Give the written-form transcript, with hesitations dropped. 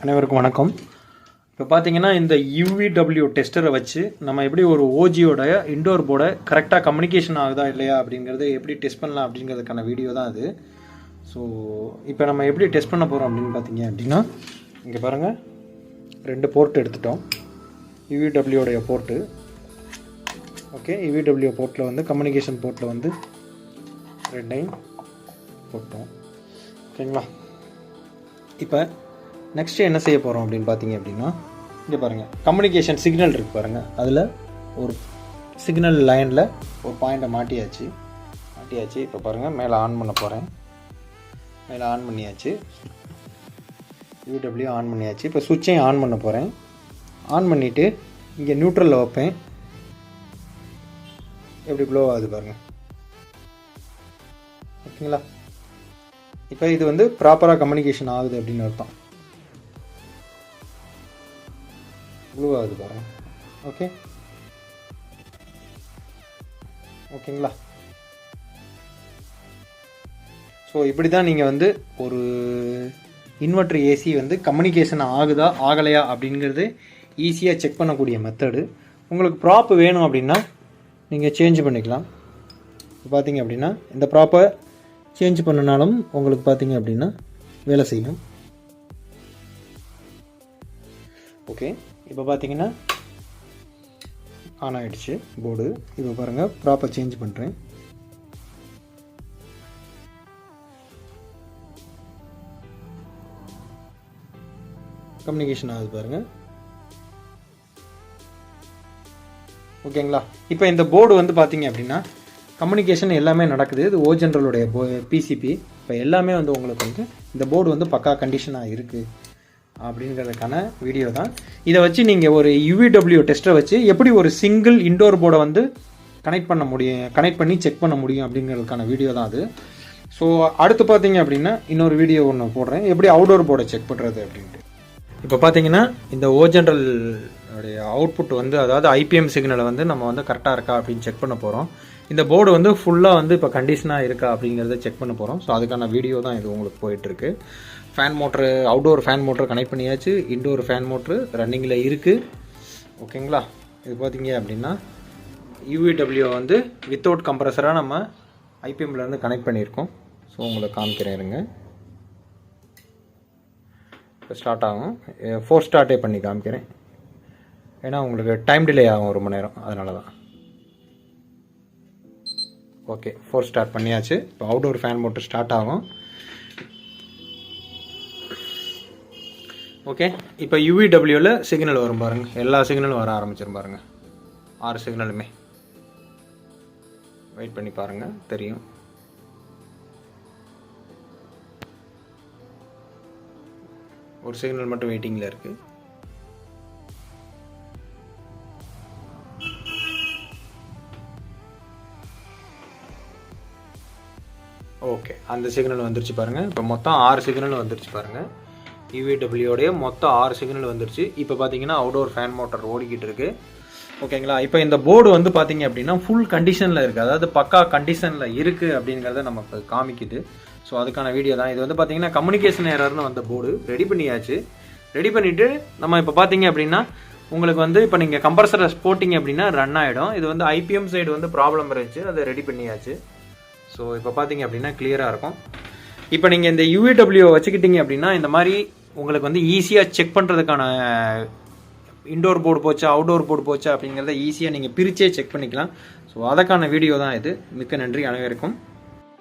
அனைவருக்கும் வணக்கம். இப்போ பார்த்தீங்கன்னா இந்த UVW டெஸ்டரை வச்சு நம்ம எப்படி ஒரு ஓஜியோட இண்டோர் போர்டை கரெக்டாக கம்யூனிகேஷன் ஆகுதா இல்லையா அப்படிங்கிறது எப்படி டெஸ்ட் பண்ணலாம் அப்படிங்கிறதுக்கான வீடியோ தான் அது. ஸோ இப்போ நம்ம எப்படி டெஸ்ட் பண்ண போகிறோம் அப்படின்னு பார்த்தீங்க அப்படின்னா, இங்கே பாருங்கள், 2 போர்ட் எடுத்துட்டோம். UVWடைய போர்ட்டு. ஓகே, UVW போர்ட்டில் வந்து கம்யூனிகேஷன் போர்ட்டில் வந்து 2 போட்டோம். ஓகேங்களா? இப்போ நெக்ஸ்ட்டு என்ன செய்ய போகிறோம் அப்படின்னு பார்த்தீங்க அப்படின்னா, இங்கே பாருங்கள், கம்யூனிகேஷன் சிக்னல் இருக்குது பாருங்கள். அதில் ஒரு சிக்னல் லைனில் ஒரு பாயிண்ட்டை மாட்டியாச்சு. இப்போ பாருங்கள், மேலே ஆன் பண்ண போகிறேன். மேலே ஆன் பண்ணியாச்சு, UW ஆன் பண்ணியாச்சு. இப்போ சுவிட்சையும் ஆன் பண்ண போகிறேன். ஆன் பண்ணிவிட்டு இங்கே நியூட்ரலில் வைப்பேன். எப்படி க்ளோ ஆகுது பாருங்கள். ஓகேங்களா? இப்போ இது வந்து ப்ராப்பராக கம்யூனிகேஷன் ஆகுது அப்படின்னு அர்த்தம். ப்ளூ ஆகுது பாருங்கள். ஓகேங்களா? ஸோ இப்படி தான் நீங்கள் வந்து ஒரு இன்வெர்டர் ஏசி வந்து கம்யூனிகேஷன் ஆகுதா ஆகலையா அப்படிங்கிறது ஈஸியாக செக் பண்ணக்கூடிய மெத்தடு. உங்களுக்கு ப்ராப் வேணும் அப்படின்னா நீங்கள் சேஞ்ச் பண்ணிக்கலாம். இப்போ பார்த்தீங்க அப்படின்னா இந்த ப்ராப்பை சேஞ்ச் பண்ணினாலும் உங்களுக்கு பார்த்தீங்க அப்படின்னா வேலை செய்யும். ஓகே, இப்போ பார்த்தீங்கன்னா ஆன் ஆகிடுச்சு போர்டு. இப்போ பாருங்கள், ப்ராப்பர் சேஞ்ச் பண்ணுறேன். கம்யூனிகேஷன் ஆகுது பாருங்கள். ஓகேங்களா? இப்போ இந்த போர்டு வந்து பார்த்தீங்க அப்படின்னா கம்யூனிகேஷன் எல்லாமே நடக்குது. இது ஓஜென்ரலுடைய PCP. இப்போ எல்லாமே வந்து உங்களுக்கு வந்து இந்த போர்டு வந்து பக்கா கண்டிஷனாக இருக்குது அப்படிங்கிறதுக்கான வீடியோ தான். இதை வச்சு நீங்கள் ஒரு UVW டெஸ்ட்டை வச்சு எப்படி ஒரு சிங்கிள் இண்டோர் போர்டை வந்து கனெக்ட் பண்ணி செக் பண்ண முடியும் அப்படிங்கிறதுக்கான வீடியோ தான் அது. ஸோ அடுத்து பார்த்தீங்க அப்படின்னா இன்னொரு வீடியோ ஒன்று போடுறேன், எப்படி அவுடோர் போர்டை செக் பண்ணுறது அப்படின்ட்டு. இப்போ பார்த்தீங்கன்னா இந்த ஓஜென்ரல் உடைய அவுட்புட் வந்து, அதாவது IPM சிக்னலை வந்து நம்ம வந்து கரெக்டாக இருக்கா அப்படின்னு செக் பண்ண போகிறோம். இந்த போர்டு வந்து ஃபுல்லாக வந்து இப்போ கண்டிஷனாக இருக்கா அப்படிங்கிறத செக் பண்ண போகிறோம். ஸோ அதுக்கான வீடியோ தான் இது உங்களுக்கு போயிட்டுருக்கு. Fan motor, outdoor fan motor connect பண்ணியாச்சு. இன்டோர் ஃபேன் மோட்ரு ரன்னிங்கில் இருக்குது. ஓகேங்களா? இது பார்த்தீங்க அப்படின்னா UVW வந்து வித்தவுட் கம்ப்ரஸராக நம்ம IPMலேருந்து கனெக்ட் பண்ணியிருக்கோம். ஸோ உங்களுக்கு காமிக்கிறேன் இருங்க. இப்போ ஸ்டார்ட் ஆகும். 4 ஸ்டார்ட்டே பண்ணி காமிக்கிறேன், ஏன்னா உங்களுக்கு டைம் டிலே ஆகும் 1 மணி நேரம், அதனால தான். ஓகே, 4 ஸ்டார்ட் பண்ணியாச்சு. இப்போ அவுடோர் ஃபேன் மோட்ரு ஸ்டார்ட் ஆகும். ஓகே, இப்போ UVWவில் சிக்னல் வரும் பாருங்கள். எல்லா சிக்னலும் வர ஆரம்பிச்சிடும் பாருங்கள். 6 சிக்னலுமே. வெயிட் பண்ணி பாருங்கள், தெரியும். ஒரு சிக்னல் மட்டும் வெயிட்டிங்கில் இருக்குது. ஓகே, அந்த சிக்னல் வந்துருச்சு பாருங்கள். இப்போ மொத்தம் 6 சிக்னல் வந்துருச்சு பாருங்கள். UVWடைய மொத்தம் 6 சிக்னல் வந்துருச்சு. இப்போ பார்த்தீங்கன்னா அவுடோர் ஃபேன் மோட்டர் ஓடிக்கிட்டு இருக்குது. ஓகேங்களா? இப்போ இந்த போர்டு வந்து பார்த்தீங்க அப்படின்னா ஃபுல் கண்டிஷனில் இருக்குது, அதாவது பக்கா கண்டிஷனில் இருக்குது அப்படிங்கிறத நமக்கு காமிக்குது. ஸோ அதுக்கான வீடியோ தான் இது. வந்து பார்த்தீங்கன்னா கம்யூனிகேஷன் எரர்னு வந்த போர்டு ரெடி பண்ணியாச்சு. ரெடி பண்ணிவிட்டு நம்ம இப்போ பார்த்தீங்க அப்படின்னா உங்களுக்கு வந்து இப்போ நீங்கள் கம்ப்ரஸரை போட்டிங்க அப்படின்னா ரன் ஆகிடும். இது வந்து IPM சைடு வந்து ப்ராப்ளம் இருந்துச்சு, அதை ரெடி பண்ணியாச்சு. ஸோ இப்போ பார்த்தீங்க அப்படின்னா கிளியராக இருக்கும். இப்போ நீங்கள் இந்த UVW வச்சுக்கிட்டீங்க அப்படின்னா இந்த மாதிரி உங்களுக்கு வந்து ஈஸியாக செக் பண்ணுறதுக்கான இண்டோர் போர்டு போச்சா அவுடோர் போர்டு போச்சா அப்படிங்கிறத ஈஸியாக நீங்கள் பிரிச்சே செக் பண்ணிக்கலாம். ஸோ அதுக்கான வீடியோ தான் இது. மிக்க நன்றி அனைவருக்கும்.